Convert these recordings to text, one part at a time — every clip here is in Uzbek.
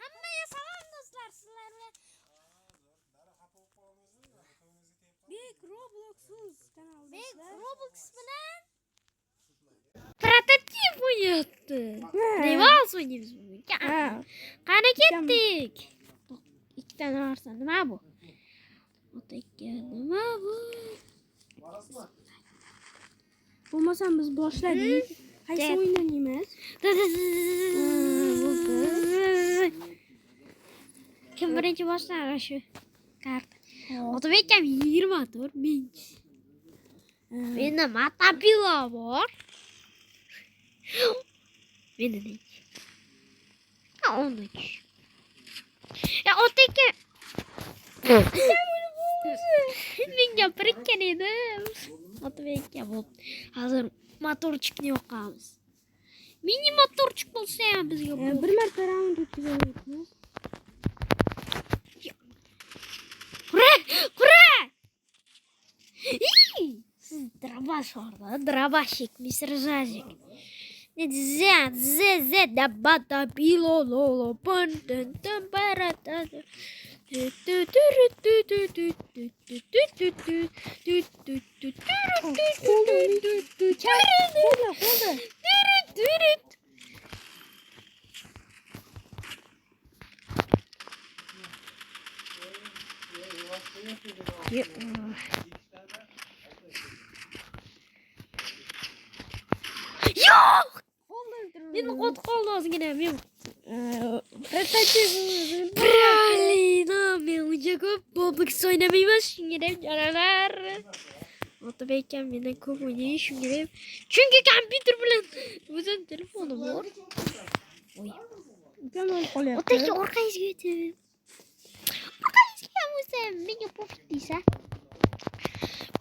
Hammaga salom do'stlar, sizlar bilan Bek Roblox'uz kanalda. Bek Roblox bilan prototip o'ynayapti. Rivals o'ynaymiz bugun. Qani ketdik. Ikkita narsa nima bu? O'takka nima bu? Bo'lmasam biz boshladik. Qaysi o'ynaymiz? Kim birinchi boshlar shu karta? Otabek ham 24 ming. Menda matapila bor. Menda ne? 13. Ya Otabekka men gapirgan edim. Otabekka bo'p. Hozir motorchikni yoqamiz. Mini motorchik bo'lsa ham bizga bo'p. Bir marta raund o'tkazamiz. Kura! Siz drabash orada, drabashik, Mr. Zazik. Z da bata bilo lolo pun dun dun barata. Yok! Meni qotib qoldi ozgina men. Pralina men uncha ko'p Roblox o'ynamayman shunga deb jaralar. Otabek ham mendan ko'p o'ynaydi shunga deb. Chunki kompyuter bilan o'zim telefonim bor. Voy. Tamam qolyapti. Otabek orqangizga o'tib. Orqangizga ham o'sam menga pofik deysa.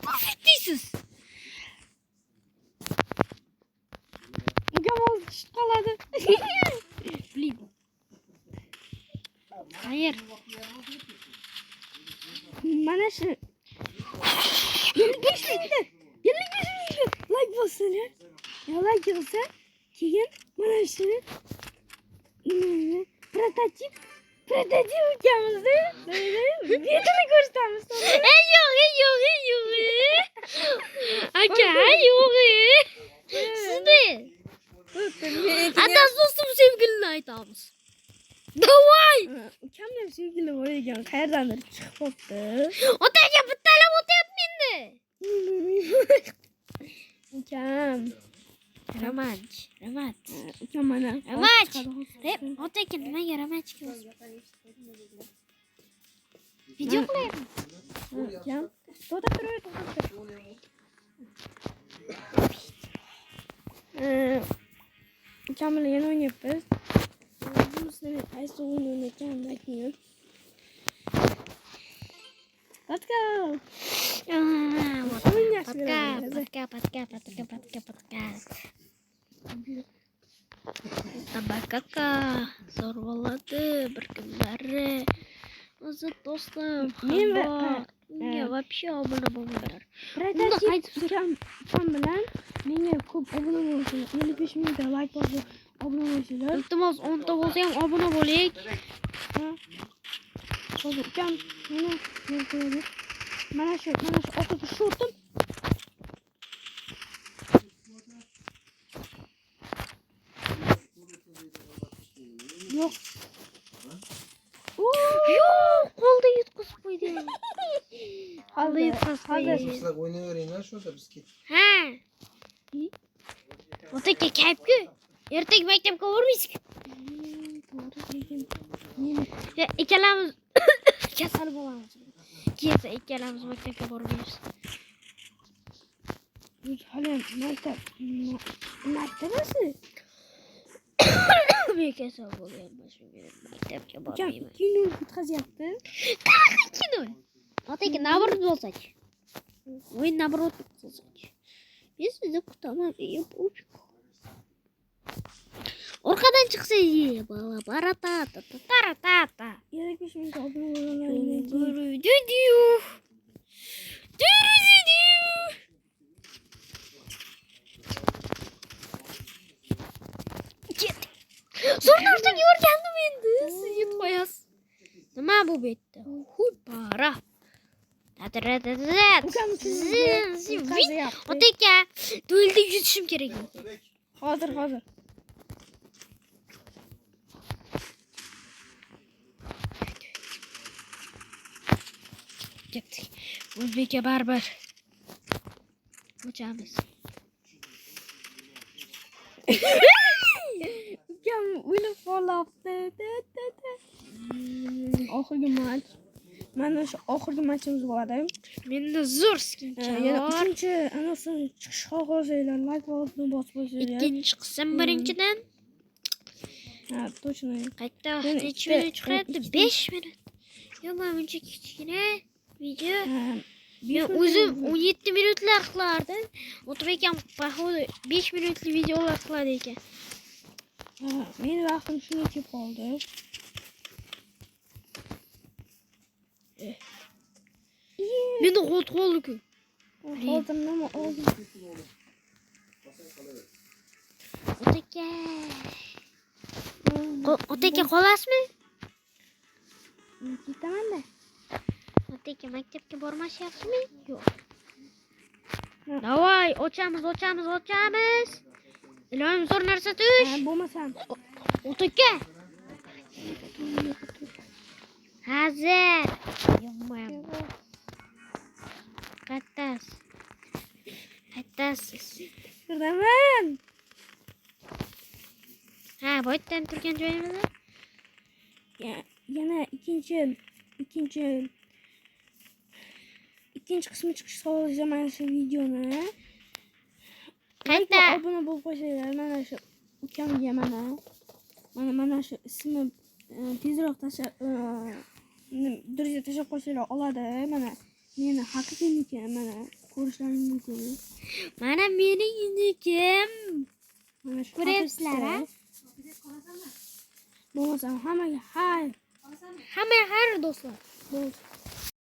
Pofik deysiz. Gamoz tushib qoladi. Bilib. Hayır. Mana shu. Like bosinglar. Ya like qilsa, keyin mana shu prototip ukamizda betini ko'rsatamiz. Yo'q. Aka, yo'q. Sizni Atas dostum sevgilini aytamiz. Davay! Ukam ham sevgili bor ekan, qayerdandir chiqib qopti. Otaga bittalab o'tyapti endi. Ukam. Romanch. Ukam mana. Romanch. Otaga nimaga romanch qilyapsiz? Video qilyapman. Ukam. To'xtab tur. Ukam bilan yana o'ynayapmiz. Sizlarga qaysi o'yin o'ynayotganimni aytmayman. Let's go. Podcast. Tabakaka zo'rvaladi bir kunlari. O'zi do'stim. Menga вообще obuna bo'lmaydilar. Ukam bilan menga ko'p obuna bo'lsin. 55 mingta like bo'lsa obuna bo'lsizlar. Iltimos 10 ta bo'lsa ham obuna bo'ling. Hozir ukam mana shu oqib shortim. Yo'q. Yo'q, qo'lda yutqizib qo'ydi. Qo'lda yutqizib qo'ydi. Sizlar o'ynayveringlar shu biz ketdik. Ha. Otaka kayfku. Ertaga maktabga bormaysiz. Ya ikkalamiz kasal bo'lamiz. Keyin ikkalamiz maktabga bormaymiz. Hali maktabasi. Men kasal bo'lganman shunga maktabga bormayman. Kino bitkazyapti. Kino. Otaka nabrot bo'lsak. O'yin nabrot bo'lsak. Men sizni kutaman. Orqadan chiqsa bala baratata taratata. 75 ming obuna bo'lganlar. Zo'r narsaga o'rgandim endi. Siz bu betda. Huy para. Ukam sizga qazyapti. Ota aka, duelda yutishim kerak. Hozir. Ketdik. O'zbekka baribir. O'chamiz. Ukam o'lib qolibdi. Oxirgi match. Mana shu oxirgi matchimiz bo'ladi. Menda zo'r skin Yana bor. uchinchi anasini chiqish xohlasanglar like bosib qo'yinglar. Ikkinchi qism birinchidan. Ha, точно. Qayerda Yana necha ikkita- minut chiqyapti? 5 minut. Yo'q, men uncha kichkina video. Men o'zim 17 minutlar qilardim. O'tirib ekan, походу 5 minutli videolar qiladi ekan. Meni vaqtim shunga kelib qoldi. Menda qo'l qoldi-ku. Hozir nima oldim? Otaka. Otaka qolasizmi? Ketaman-da. Otaka maktabga bormashyapsizmi? Yo'q. Davay, ochamiz. Iloyim zo'r narsa tush. Bo'lmasam. Otaka. Hazır. Yommayam. Qaytasiz. Kiraman. Ha, bu yerdan turgan joyimiz. Yana ikkinchi qismi chiqish xohlaman shu videoni. Qayta. Obuna bo'lib qo'yinglar. Mana shu ukamga mana shu ismi tezroq durga tashlab qo'yinglar oladi. Mana meni haqiqiyniki mana ko'rishlaringiz mumkin. Mana mening inikim. Mana shu Ko'ryapsizlar, ha? Bo'lmasam hammaga hay. Hamma xayr do'stlar. Bo'ldi.